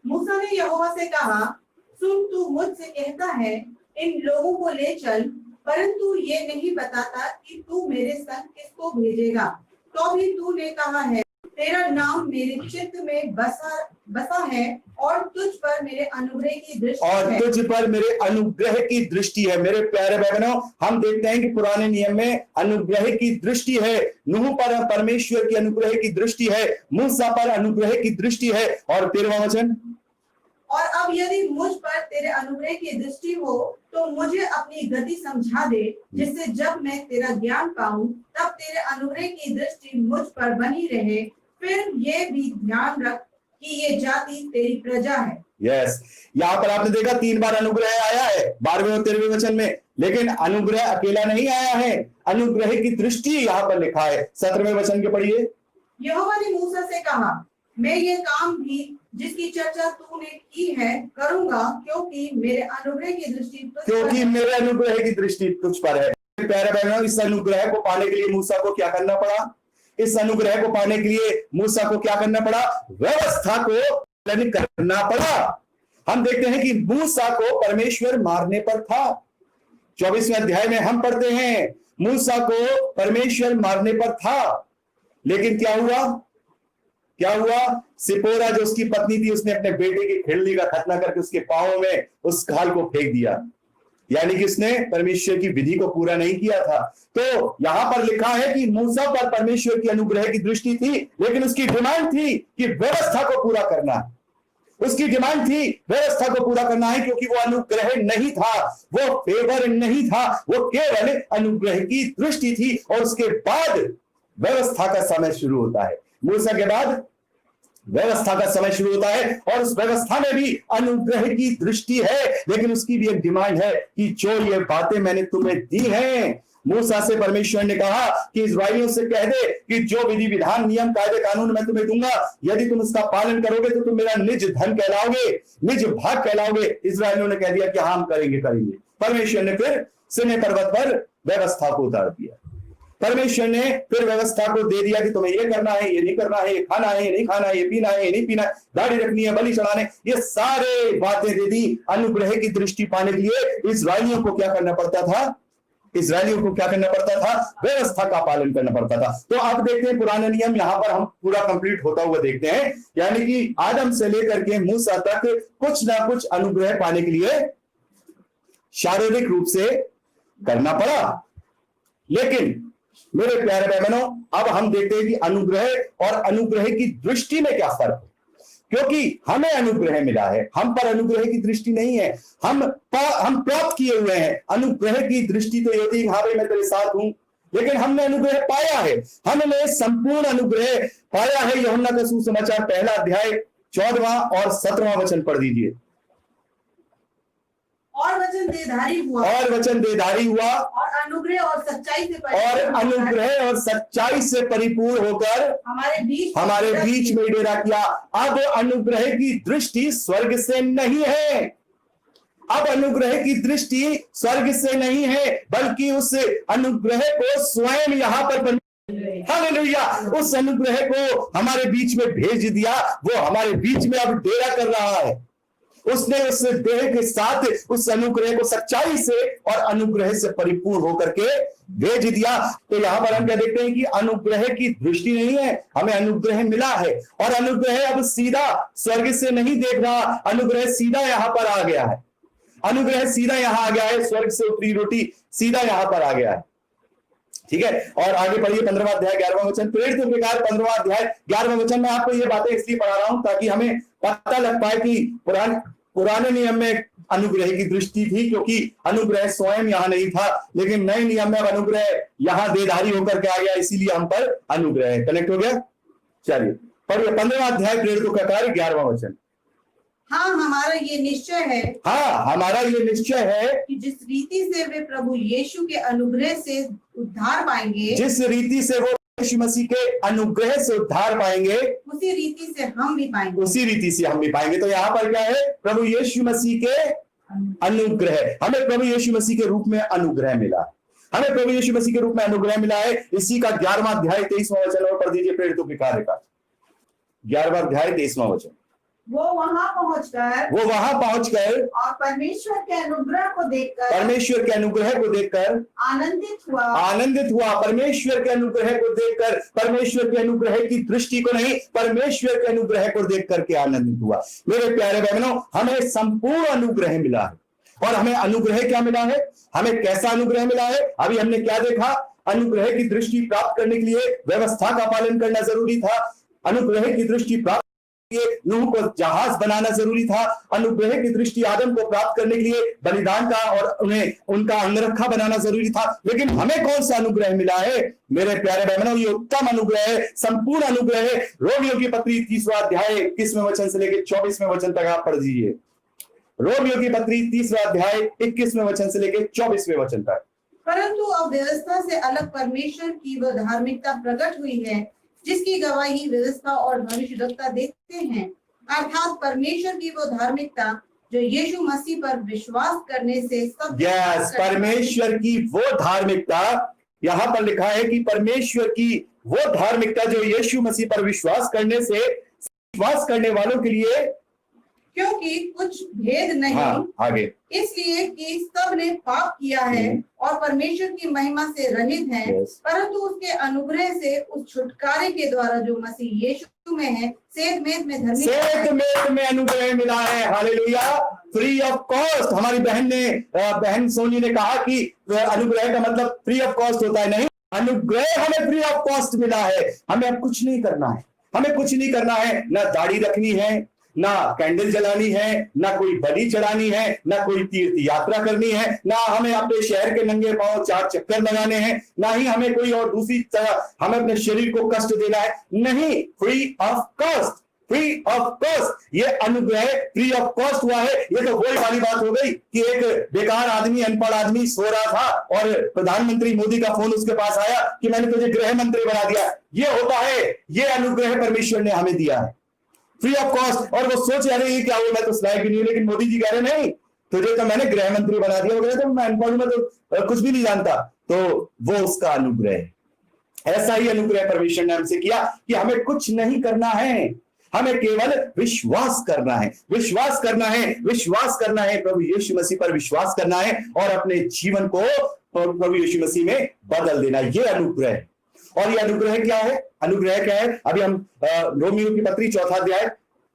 मूसा ने यहोवा से कहा, सुन, तू मुझसे कहता है इन लोगों को ले चल, परंतु ये नहीं बताता कि तू मेरे संग किसको भेजेगा। तो भी तूने कहा है, तेरा नाम मेरे चित्त में बसा है और तुझ पर मेरे अनुग्रह की दृष्टि है। तुझ पर मेरे अनुग्रह की दृष्टि है। मेरे प्यारे बहनों, हम देखते हैं कि पुराने नियम में अनुग्रह की दृष्टि है। नूह पर परमेश्वर की अनुग्रह की दृष्टि है, मूसा पर अनुग्रह की दृष्टि है। और 13वां वचन, और अब यदि मुझ पर तेरे अनुग्रह की दृष्टि हो तो मुझे अपनी गति समझा दे, जिससे जब मैं तेरा ज्ञान पाऊं तब तेरे अनुग्रह की दृष्टि मुझ पर बनी रहे। फिर ये भी ध्यान रख कि ये जाति तेरी प्रजा है। यस, यहाँ पर आपने देखा 3 बार अनुग्रह आया है 12वें और 13वें वचन में, लेकिन अनुग्रह अकेला नहीं आया है, अनुग्रह की दृष्टि यहाँ पर लिखा है। 17वें वचन के पढ़िए। यहोवा ने मूसा से कहा, मैं ये काम भी जिसकी चर्चा तूने की है करूंगा, क्योंकि मेरे अनुग्रह की दृष्टि तुझ पर है। प्यारे बहनों, इस अनुग्रह को पाने के लिए मूसा को क्या करना पड़ा, इस अनुग्रह को पाने के लिए मूसा को क्या करना पड़ा, व्यवस्था को पालन करना पड़ा। हम देखते हैं कि मूसा को परमेश्वर मारने पर था। 24वें अध्याय में हम पढ़ते हैं मूसा को परमेश्वर मारने पर था, लेकिन क्या हुआ, सिपोरा जो उसकी पत्नी थी, उसने अपने बेटे की खिड़ली का खतना करके उसके पांवों में उस खाल को फेंक दिया, यानी कि उसने परमेश्वर की विधि को पूरा नहीं किया था। तो यहां पर लिखा है कि मूसा पर परमेश्वर की अनुग्रह की दृष्टि थी, लेकिन उसकी डिमांड थी कि व्यवस्था को पूरा करना है। उसकी डिमांड थी व्यवस्था को पूरा करना है, क्योंकि वो अनुग्रह नहीं था, वो फेवर नहीं था, वो केवल अनुग्रह की दृष्टि थी। और उसके बाद व्यवस्था का समय शुरू होता है। मूसा के बाद व्यवस्था का समय शुरू होता है, और उस व्यवस्था में भी अनुग्रह की दृष्टि है, लेकिन उसकी भी एक डिमांड है कि जो ये बातें मैंने तुम्हें दी हैं। मूसा से परमेश्वर ने कहा कि इस्राएलियों से कह दे कि जो विधि विधान नियम कायदे कानून मैं तुम्हें दूंगा, यदि तुम उसका पालन करोगे तो तुम मेरा निज धन कहलाओगे, निज भाग कहलाओगे। इस्राएलियों ने कह दिया कि हाँ, हम करेंगे। परमेश्वर ने फिर सिनै पर्वत पर व्यवस्था को उतार दिया। परमेश्वर ने फिर व्यवस्था को दे दिया कि तुम्हें ये करना है, ये नहीं करना है, ये खाना है, ये नहीं खाना है, ये पीना है, ये नहीं पीना है, दाढ़ी रखनी है, बलि चढ़ाने, ये सारे बातें दे दी। अनुग्रह की दृष्टि पाने के लिए इस्राएलियों को क्या करना पड़ता था, व्यवस्था का पालन करना पड़ता था। तो आप देखते हैं पुराने नियम यहां पर हम पूरा कंप्लीट होता हुआ देखते हैं, यानी कि आदम से लेकर के मूसा तक कुछ ना कुछ अनुग्रह पाने के लिए शारीरिक रूप से करना पड़ा। लेकिन मेरे प्यारे बहनों, अब हम देखते हैं कि अनुग्रह और अनुग्रह की दृष्टि में क्या फर्क है, क्योंकि हमें अनुग्रह मिला है, हम पर अनुग्रह की दृष्टि नहीं है। हम प्राप्त किए हुए हैं। अनुग्रह की दृष्टि तो ये होती है, हाँ भाई मैं तेरे साथ हूं, लेकिन हमने अनुग्रह पाया है, हमने संपूर्ण अनुग्रह पाया है। यूहन्ना का सुसमाचार 1 अध्याय 14वां और 17वां वचन पढ़ दीजिए। और वचन देधारी हुआ, और अनुग्रह और सच्चाई से परिपूर्ण होकर हमारे बीच में डेरा किया। अब अनुग्रह की दृष्टि स्वर्ग से नहीं है, बल्कि उस अनुग्रह को स्वयं यहाँ पर हालेलुया, उस अनुग्रह को हमारे बीच में भेज दिया। वो हमारे बीच में अब डेरा कर रहा है। उसने उस देह के साथ उस अनुग्रह को सच्चाई से और अनुग्रह से परिपूर्ण होकर के भेज दिया। तो यहां पर हम क्या देखते हैं कि अनुग्रह की दृष्टि नहीं है, हमें अनुग्रह मिला है। और अनुग्रह अब सीधा स्वर्ग से नहीं देख रहा, अनुग्रह सीधा यहां पर आ गया है। स्वर्ग से उतरी रोटी सीधा यहां पर आ गया है। ठीक है, और आगे पढ़िए 15वां अध्याय 11वां वचन। प्रेरित के कार्य 15वां अध्याय 11वां वचन में आपको ये बातें इसलिए पढ़ा रहा हूं ताकि हमें पता लग पाए कि पुराने नियम में अनुग्रह की दृष्टि थी, क्योंकि अनुग्रह स्वयं यहाँ नहीं था, लेकिन नए नियम में अनुग्रह यहाँ देधारी होकर के आ गया, इसीलिए हम पर अनुग्रह कनेक्ट हो गया। चलिए पढ़िए 15वां अध्याय प्रेरितों का कार्य 11वां वचन। हाँ, हमारा ये निश्चय है हाँ, हमारा ये निश्चय है कि जिस रीति से वे प्रभु यीशु के अनुग्रह से उद्धार पाएंगे, जिस रीति से वो यीशु मसीह के अनुग्रह से उद्धार पाएंगे, उसी रीति से हम भी पाएंगे। उसी रीति से हम भी पाएंगे। तो यहाँ पर क्या है? प्रभु यीशु मसीह के अनुग्रह। हमें प्रभु यीशु मसीह के रूप में अनुग्रह मिला। हमें प्रभु यीशु मसीह के रूप में अनुग्रह मिला है। इसी का 11वां अध्याय 23वां वचन और पढ़ दीजिए प्रेरितों के कार्य का 11वां अध्याय 23वां वचन। वो वहां पहुंचकर और परमेश्वर के अनुग्रह को देखकर आनंदित हुआ। परमेश्वर के अनुग्रह को देखकर, परमेश्वर के अनुग्रह की दृष्टि को नहीं, परमेश्वर के अनुग्रह को देख करके आनंदित हुआ। मेरे प्यारे बहनों, हमें संपूर्ण अनुग्रह मिला है। और हमें अनुग्रह क्या मिला है? हमें कैसा अनुग्रह मिला है? अभी हमने क्या देखा? अनुग्रह की दृष्टि प्राप्त करने के लिए व्यवस्था का पालन करना जरूरी था। अनुग्रह की दृष्टि प्राप्त नूह को जहाज बनाना जरूरी था। अनुग्रह की दृष्टि आदम को प्राप्त करने के लिए बलिदान का और उन्हें उनका अंगरखा बनाना जरूरी था। लेकिन हमें कौन सा अनुग्रह मिला है? मेरे प्यारे बहनों, ये उत्तम अनुग्रह है, संपूर्ण अनुग्रह है। रोमियो की पत्री 30वां अध्याय 21वें वचन से लेकर 24वें वचन तक आप पढ़ दीजिए। रोमियो की पत्री 30वां अध्याय 21वें वचन से लेकर 24वें वचन तक। परंतु अब व्यवस्था से अलग परमेश्वर की वह धार्मिकता प्रकट हुई है, जिसकी गवाही व्यवस्था और भविष्यद्वक्ता देते हैं, अर्थात परमेश्वर की वो धार्मिकता जो यीशु मसीह पर विश्वास करने से सब परमेश्वर की वो धार्मिकता, यहाँ पर लिखा है कि परमेश्वर की वो धार्मिकता जो यीशु मसीह पर विश्वास करने से विश्वास करने वालों के लिए, क्योंकि कुछ भेद नहीं। आगे इसलिए कि सब ने पाप किया है और परमेश्वर की महिमा से रहित हैं, परंतु उसके अनुग्रह से उस छुटकारे के द्वारा जो मसीह यीशु में है सेत में अनुग्रह मिला है। Hallelujah, free of cost. हमारी बहन सोनी ने कहा कि अनुग्रह का मतलब फ्री ऑफ कॉस्ट होता है। नहीं, अनुग्रह हमें फ्री ऑफ कॉस्ट मिला है। हमें अब कुछ नहीं करना है, हमें कुछ नहीं करना है। ना दाढ़ी रखनी है, ना कैंडल जलानी है, ना कोई बलि चढ़ानी है, ना कोई तीर्थ यात्रा करनी है, ना हमें अपने शहर के नंगे पांव 4 चक्कर लगाने हैं, ना ही हमें कोई और दूसरी तरह हमें अपने शरीर को कष्ट देना है। नहीं, free of cost, free of cost. ये अनुग्रह फ्री ऑफ कॉस्ट हुआ है। ये तो वही वाली बात हो गई कि एक बेकार आदमी, अनपढ़ आदमी सो रहा था और प्रधानमंत्री मोदी का फोन उसके पास आया कि मैंने तुझे गृह मंत्री बना दिया। ये होता है, ये अनुग्रह परमेश्वर ने हमें दिया है फ्री ऑफ कॉस्ट। और वो सोच रहे हैं क्या वो मैं तो लायक नहीं हूं, लेकिन मोदी जी कह रहे नहीं, तुझे तो मैंने गृह मंत्री बना दिया। वो कह रहे मैं अनपढ़, मैं तो कुछ भी नहीं जानता। तो वो उसका अनुग्रह है। ऐसा ही अनुग्रह परमेश्वर ने हमसे किया कि हमें कुछ नहीं करना है, हमें केवल विश्वास करना है, विश्वास करना है, विश्वास करना है। प्रभु यीशु मसीह पर विश्वास करना है और अपने जीवन को प्रभु यीशु मसीह में बदल देना। ये अनुग्रह है। और ये अनुग्रह क्या है? अनुग्रह क्या है? अभी हम रोमियो की पत्री 4वां अध्याय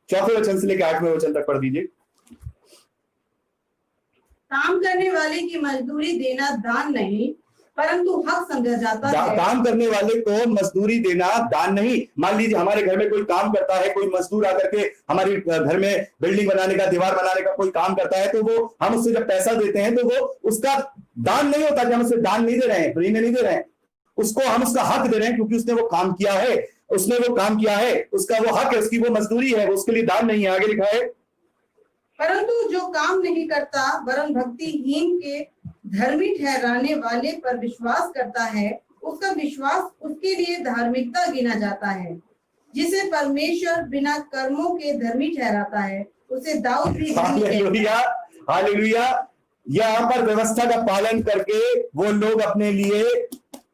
4वें वचन से लेकर 8वें वचन तक पढ़ दीजिए। काम करने वाले की मजदूरी देना दान नहीं, परंतु हक समझा जाता है। काम करने वाले को मजदूरी देना दान नहीं। मान लीजिए हमारे घर में कोई काम करता है, कोई मजदूर आकर के हमारे घर में बिल्डिंग बनाने का, दीवार बनाने का कोई काम करता है, तो वो हम उससे जब पैसा देते हैं तो वो उसका दान नहीं होता कि हम उसे दान नहीं दे रहे हैं, फ्री में नहीं दे रहे हैं। उसको हम उसका हक दे रहे हैं क्योंकि उसने वो काम किया है, उसने वो काम किया है, उसका वो हक है, उसकी वो मजदूरी है, उसके लिए दान नहीं है। आगे लिखा है, परंतु जो काम नहीं करता वरन भक्तिहीन के धर्मी ठहराने वाले पर विश्वास करता है, उसका विश्वास उसके लिए धार्मिकता गिना जाता है। जिसे परमेश्वर बिना कर्मों के धर्मी ठहराता है, उसे दाऊद भी हालेलुया, हालेलुया। यहाँ पर व्यवस्था का पालन करके वो लोग अपने लिए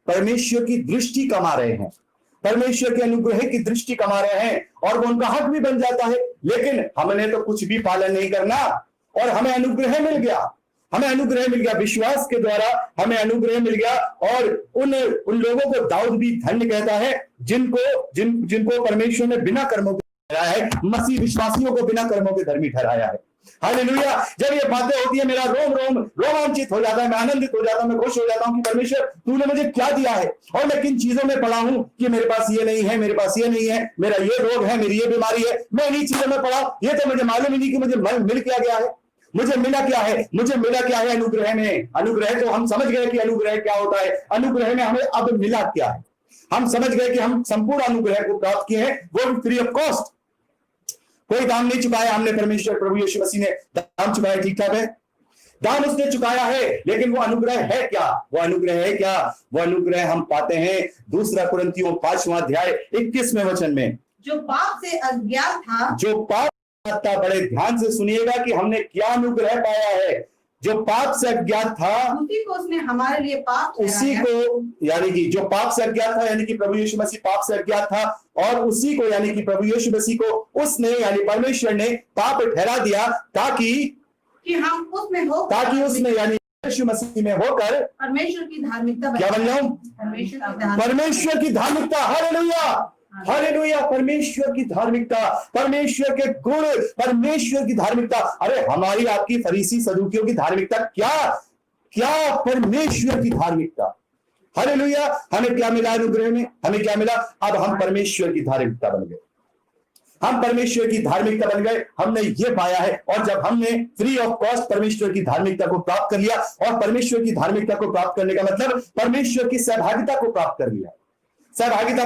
परमेश्वर की दृष्टि कमा रहे हैं, परमेश्वर के अनुग्रह की दृष्टि कमा रहे हैं और वो उनका हक भी बन जाता है। लेकिन हमने तो कुछ भी पालन नहीं करना और हमें अनुग्रह मिल गया, हमें अनुग्रह मिल गया, विश्वास के द्वारा हमें अनुग्रह मिल गया। और उन लोगों को दाऊद भी धन्य कहता है जिनको परमेश्वर ने बिना कर्मों के ठहराया है, मसीह विश्वासियों को बिना कर्मों के धर्मी ठहराया है। हालेलुया। जब ये बातें होती है मेरा रोम रोमांचित हो जाता है, मैं आनंदित हो जाता हूं, मैं खुश हो जाता हूं कि परमेश्वर तूने मुझे क्या दिया है और मैं किन चीजों में पड़ा हूं कि मेरे पास ये नहीं है, मेरे पास ये नहीं है, मेरा ये रोग है, मेरी ये बीमारी है, मैं इन्हीं चीजों में पड़ा। ये तो मुझे मालूम ही नहीं कि मुझे मिल क्या गया है, मुझे मिला क्या है, मुझे मिला क्या है अनुग्रह में। अनुग्रह तो हम समझ गए कि अनुग्रह क्या होता है, अनुग्रह में हमें अब मिला क्या है। हम समझ गए कि हम संपूर्ण अनुग्रह को प्राप्त किए हैं, वो भी फ्री ऑफ कॉस्ट। कोई दाम नहीं चुकाया हमने, परमेश्वर प्रभु यीशु मसीह ने दाम चुकाया, ठीक ठाक है, दाम उसने चुकाया है। लेकिन वो अनुग्रह है क्या? वो अनुग्रह है क्या? वो अनुग्रह हम पाते हैं 2 कुरिन्थियों 5वां अध्याय 21वें वचन में। जो पाप से अज्ञात था, जो पाप था, बड़े ध्यान से सुनिएगा कि हमने क्या अनुग्रह पाया है। जो पाप से अज्ञात था उसी को उसने हमारे लिए पाप उसी को, यानी कि जो पाप से अज्ञात था, यानी कि प्रभु यीशु मसीह पाप से अज्ञात था, और उसी को यानी कि प्रभु यीशु मसीह को उसने यानी परमेश्वर ने पाप ठहरा दिया ताकि हम उसमें हो, ताकि उसमें यानी यीशु मसीह में होकर परमेश्वर की धार्मिकता, क्या बन जाऊं? परमेश्वर की धार्मिकता। हालेलुया, हालेलुया, परमेश्वर की धार्मिकता, परमेश्वर के गुण, परमेश्वर की धार्मिकता। अरे हमारी आपकी फरीसी सदूकियों की धार्मिकता क्या? क्या परमेश्वर की धार्मिकता। हालेलुया, हमें क्या मिला अनुग्रह में? हमें क्या मिला? अब हम परमेश्वर की धार्मिकता बन गए, हम परमेश्वर की धार्मिकता बन गए। हमने ये पाया है, और जब हमने फ्री ऑफ कॉस्ट परमेश्वर की धार्मिकता को प्राप्त कर लिया, और परमेश्वर की धार्मिकता को प्राप्त करने का मतलब परमेश्वर की सहभागिता को प्राप्त कर लिया। सहभागिता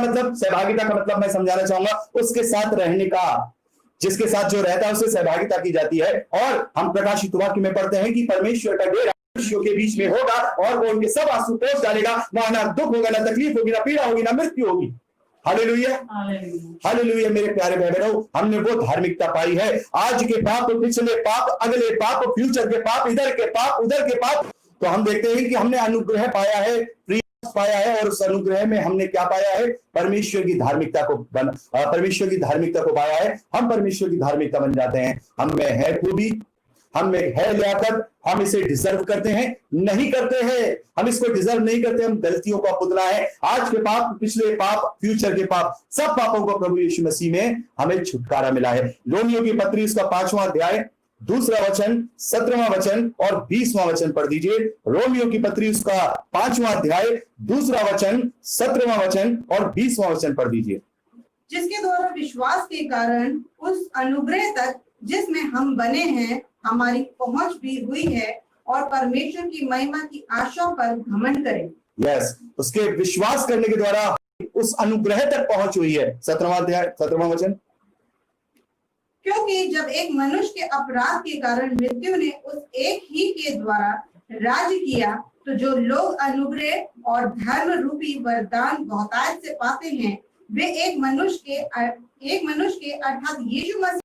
का मतलब मैं समझाना चाहूंगा, उसके साथ रहने का, जिसके साथ जो रहता है उससे सहभागिता की जाती है। और हम प्रकाशित वाक्य में पढ़ते हैं कि परमेश्वर का डेरा मनुष्यों के बीच में होगा, और वो उनके सब आंसू पोंछ डालेगा। वहां ना दुख होगा, ना तकलीफ होगी, ना पीड़ा होगी, ना मृत्यु होगी। Hallelujah, hallelujah. मेरे प्यारे भाई बहनों, हमने वो धार्मिकता पाई है। आज के पाप, पिछले पाप, अगले पाप, फ्यूचर के पाप, इधर के पाप, उधर के पाप, तो हम देखते हैं कि हमने अनुग्रह पाया है, पाया है, और उस अनुग्रह में हमने क्या पाया है? परमेश्वर की धार्मिकता को परमेश्वर की धार्मिकता को पाया है। हम परमेश्वर की धार्मिकता बन जाते हैं। हम में है खूबी, हम में है लियाकत, हम इसे डिजर्व करते हैं? नहीं करते हैं, हम इसको डिजर्व नहीं करते। हम गलतियों का पुतला है। आज के पाप, पिछले पाप, फ्यूचर के पाप, सब पापों को प्रभु यीशु मसीह में हमें छुटकारा मिला है। रोमियो की पत्री उसका 5वां अध्याय 2 वचन, 17वां वचन और 20वां वचन पढ़ दीजिए। रोमियो की पत्री उसका 5वां अध्याय 2 वचन, 17वां वचन और 20वां वचन पढ़ दीजिए। जिसके द्वारा विश्वास के कारण उस अनुग्रह तक जिसमें हम बने हैं हमारी पहुंच भी हुई है, और परमेश्वर की महिमा की आशा पर घमंड करें। यस, उसके विश्वास करने के द्वारा उस अनुग्रह तक पहुंच हुई है। 17वां अध्याय 17वां वचन। क्योंकि जब एक मनुष्य के अपराध के कारण मृत्यु ने उस एक ही के द्वारा राज्य किया, तो जो लोग अनुग्रह और धर्म रूपी वरदान बहुतायत से पाते हैं, वे एक मनुष्य के अर्थात यीशु मसीह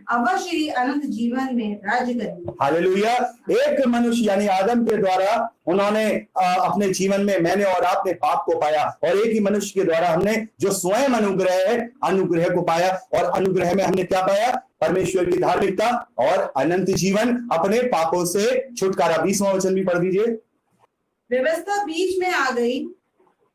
अवश्य ही अनंत जीवन में राज्य करेंगे। हालेलुया। एक मनुष्य यानी आदम के द्वारा उन्होंने अपने जीवन में, मैंने और आपने पाप को पाया, और एक ही मनुष्य के द्वारा हमने जो स्वयं अनुग्रह है, अनुग्रह को पाया। और अनुग्रह में हमने क्या पाया? परमेश्वर की धार्मिकता और अनंत जीवन, अपने पापों से छुटकारा। 20वां वचन भी पढ़ दीजिए। व्यवस्था बीच में आ गई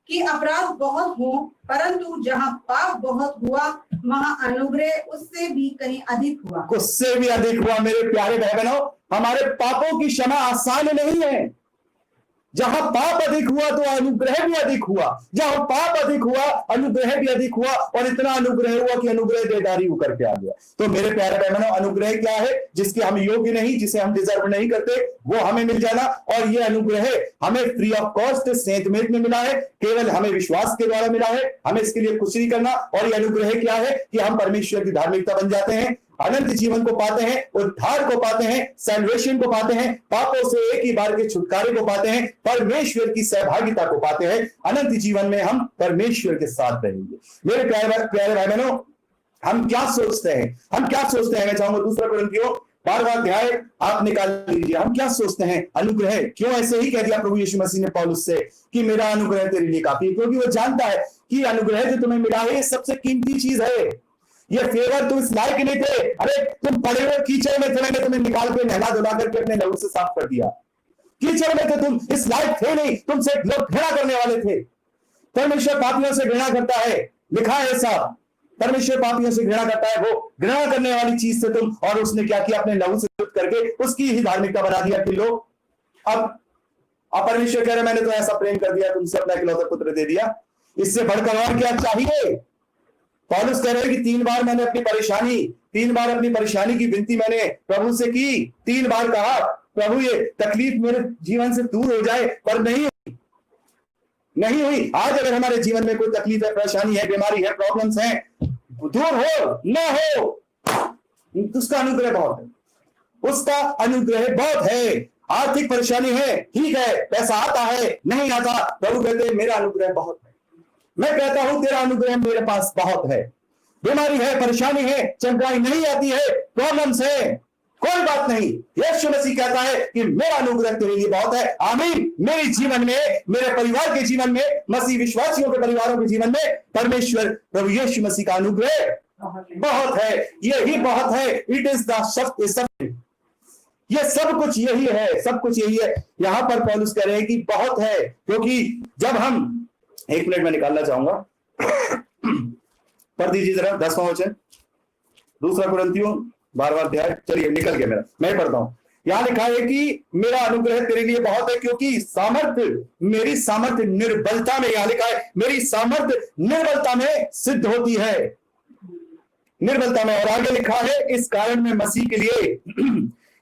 कि अपराध बहुत हो, परंतु जहाँ पाप बहुत हुआ वहाँ अनुग्रह उससे भी कहीं अधिक हुआ। उससे भी अधिक हुआ। मेरे प्यारे भाई बहनों, हमारे पापों की क्षमा आसान नहीं है। जहां पाप अधिक हुआ तो अनुग्रह भी अधिक हुआ, जहां पाप अधिक हुआ अनुग्रह भी अधिक हुआ, और इतना अनुग्रह हुआ कि अनुग्रह देदारी होकर के आ गया। तो मेरे प्यारे बहनों, अनुग्रह क्या है? जिसके हम योग्य नहीं, जिसे हम डिजर्व नहीं करते, वो हमें मिल जाना। और ये अनुग्रह हमें फ्री ऑफ कॉस्ट सेंट मेट में मिला है, केवल हमें विश्वास के द्वारा मिला है। हमें इसके लिए कुछ नहीं करना। और ये अनुग्रह क्या है? कि हम परमेश्वर की धार्मिकता बन जाते हैं, अनंत जीवन को पाते हैं, उद्धार को पाते हैं, सैल्वेशन को पाते हैं, पापों से एक ही बार के छुटकारे को पाते हैं, परमेश्वर की सहभागिता को पाते हैं। अनंत जीवन में हम परमेश्वर के साथ रहेंगे। मेरे प्यारे भाई बहनों, हम क्या सोचते हैं? हम क्या सोचते हैं? मैं चाहूंगा 2 कुरिन्थियों 12वां अध्याय आप निकाल लीजिए। हम क्या सोचते हैं? अनुग्रह क्यों ऐसे ही कह दिया प्रभु यीशु मसीह ने पौलुस से कि मेरा अनुग्रह तेरे लिए काफी है? क्योंकि वो जानता है कि अनुग्रह जो तुम्हें मिला है ये सबसे कीमती चीज है। ये फेवर तुम इस लायक नहीं थे। अरे तुम पड़े हुए कीचड़ में थे, मैंने तुम्हें निकाल के नहला धुला करके अपने लहू से साफ कर दिया। कीचड़ में थे तुम, इस लायक थे नहीं, तुमसे लोग घृणा करने वाले थे। परमेश्वर पापियों से घृणा करता है, लिखा है साहब, परमेश्वर पापियों से घृणा करता है। वो घृणा करने वाली चीज से तुम, और उसने क्या किया? अपने लहू से शुद्ध करके उसकी ही धार्मिकता बना दिया कि लो अब परमेश्वर कह रहे मैंने तो ऐसा प्रेम कर दिया, तुमसे अपना इकलौता पुत्र दे दिया, इससे बढ़कर और क्या चाहिए? पौलुस कह रहे हैं कि 3 बार अपनी परेशानी की विनती मैंने प्रभु से की। 3 बार कहा प्रभु ये तकलीफ मेरे जीवन से दूर हो जाए, पर नहीं हुई। आज अगर हमारे जीवन में कोई तकलीफ है, परेशानी है, बीमारी है, प्रॉब्लम्स हैं, दूर हो न हो, उसका अनुग्रह बहुत है, उसका अनुग्रह बहुत है। आर्थिक परेशानी है, ठीक है, पैसा आता है नहीं आता, प्रभु कहते हैं मेरा अनुग्रह बहुत है। मैं कहता हूं तेरा अनुग्रह मेरे पास बहुत है। बीमारी है, परेशानी है, चंगाई नहीं आती है, प्रॉब्लम्स है, कोई बात नहीं, यीशु मसीह कहता है कि मेरा अनुग्रह तेरे लिए बहुत है। आमीन। मेरे जीवन में, मेरे परिवार के जीवन में, मसीह विश्वासियों के परिवारों के जीवन में परमेश्वर प्रभु यीशु मसीह का अनुग्रह बहुत है। यही बहुत है। इट इज द सब, ये सब कुछ यही है, सब कुछ यही है। यहां पर पौलुस कह रहे हैं कि बहुत है, क्योंकि जब हम, एक मिनट में निकालना चाहूंगा, पढ़ दीजिए जरा 10वां वचन, 2 कुरिन्थियों 12वां अध्याय। चलिए निकल गया मेरा, मैं पढ़ता हूं। यहां लिखा है कि मेरा अनुग्रह तेरे लिए बहुत है, क्योंकि सामर्थ्य, मेरी सामर्थ्य निर्बलता में, यहां लिखा है मेरी सामर्थ्य निर्बलता में सिद्ध होती है, निर्बलता में। और आगे लिखा है इस कारण मैं मसीह के लिए,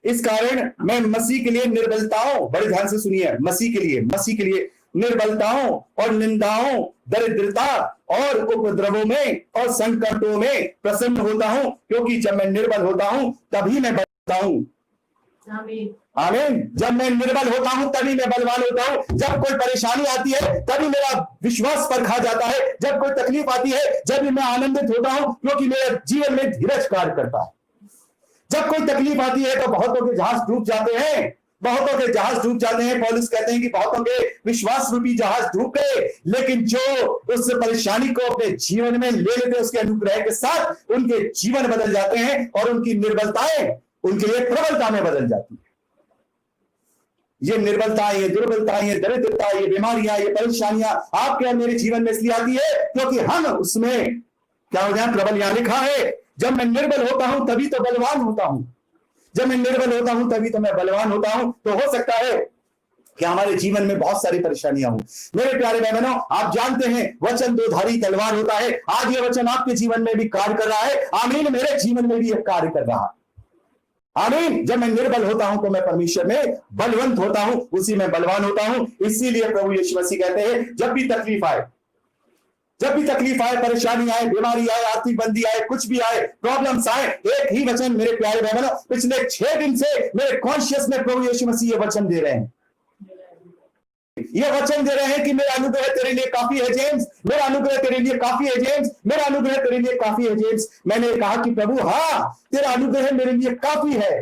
इस कारण मैं मसीह के लिए निर्बलताओं, बड़े ध्यान से सुनिए, मसीह के लिए निर्बलताओं और निंदाओं, दरिद्रता और उपद्रवों में और संकटों में प्रसन्न होता हूं, क्योंकि जब मैं निर्बल होता हूं तभी मैं बलवान होता हूं। आमीन। जब मैं निर्बल होता हूं तभी मैं बलवान होता हूं। जब कोई परेशानी आती है तभी मेरा विश्वास परखा जाता है। जब कोई तकलीफ आती है जब मैं आनंदित होता हूं, क्योंकि मेरे जीवन में धीरज कार्य करता है। जब कोई तकलीफ आती है तो बहुतों के जहाज डूब जाते हैं, बहुतों के जहाज डूब जाते हैं। पौलुस कहते हैं कि बहुतों के विश्वास रूपी जहाज डूब गए, लेकिन जो उस परेशानी को अपने जीवन में ले लेते हैं उसके अनुग्रह के साथ, उनके जीवन बदल जाते हैं और उनकी निर्बलताएं उनके लिए प्रबलता में बदल जाती है। ये निर्बलताएं, ये दुर्बलताएं, ये दरिद्रता, ये बीमारियां, ये परेशानियां आपके और मेरे जीवन में इसलिए आती है क्योंकि हम उसमें क्या हो जाए, प्रबल। यहां लिखा है जब मैं निर्बल होता हूं तभी तो बलवान होता हूं, जब मैं निर्बल होता हूं तभी तो मैं बलवान होता हूं। तो हो सकता है कि हमारे जीवन में बहुत सारी परेशानियां हों। मेरे प्यारे बहनों, आप जानते हैं वचन दो धारी तलवार होता है। आज ये वचन आपके जीवन में भी कार्य कर रहा है। आमीन। मेरे जीवन में भी यह कार्य कर रहा है। आमीन। जब मैं निर्बल होता हूं तो मैं परमेश्वर में बलवंत होता हूं, उसी में बलवान होता हूं। इसीलिए प्रभु यीशु मसीह कहते हैं जब भी तकलीफ आए, जब भी तकलीफ आए, परेशानी आए, बीमारी आए, आर्थिक बंदी आए, कुछ भी आए, प्रॉब्लम्स आए, एक ही वचन मेरे प्यारे बहनों, पिछले 6 दिन से मेरे कॉन्शियस में प्रभु यीशु मसीह ये वचन दे रहे हैं। ये वचन दे रहे हैं कि मेरा अनुग्रह तेरे लिए काफी है जेम्स, मेरा अनुग्रह तेरे लिए काफी है जेम्स, मेरा अनुग्रह तेरे लिए काफी है जेम्स। मैंने कहा कि प्रभु हाँ, तेरा अनुग्रह मेरे लिए काफी है,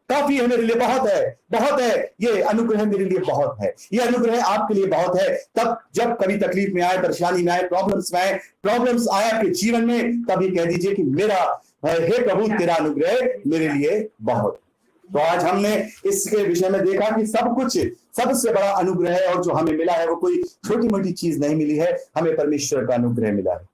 काफी है मेरे लिए, बहुत है, बहुत है। ये अनुग्रह मेरे लिए बहुत है, ये अनुग्रह आपके लिए बहुत है। तब जब कभी तकलीफ में आए, परेशानी में आए, प्रॉब्लम्स में आए, प्रॉब्लम्स आए आपके जीवन में, तभी कह दीजिए कि मेरा हे प्रभु तेरा अनुग्रह मेरे लिए बहुत। तो आज हमने इसके विषय में देखा कि सब कुछ, सबसे बड़ा अनुग्रह है और जो हमें मिला है वो कोई छोटी मोटी चीज नहीं मिली है, हमें परमेश्वर का अनुग्रह मिला है।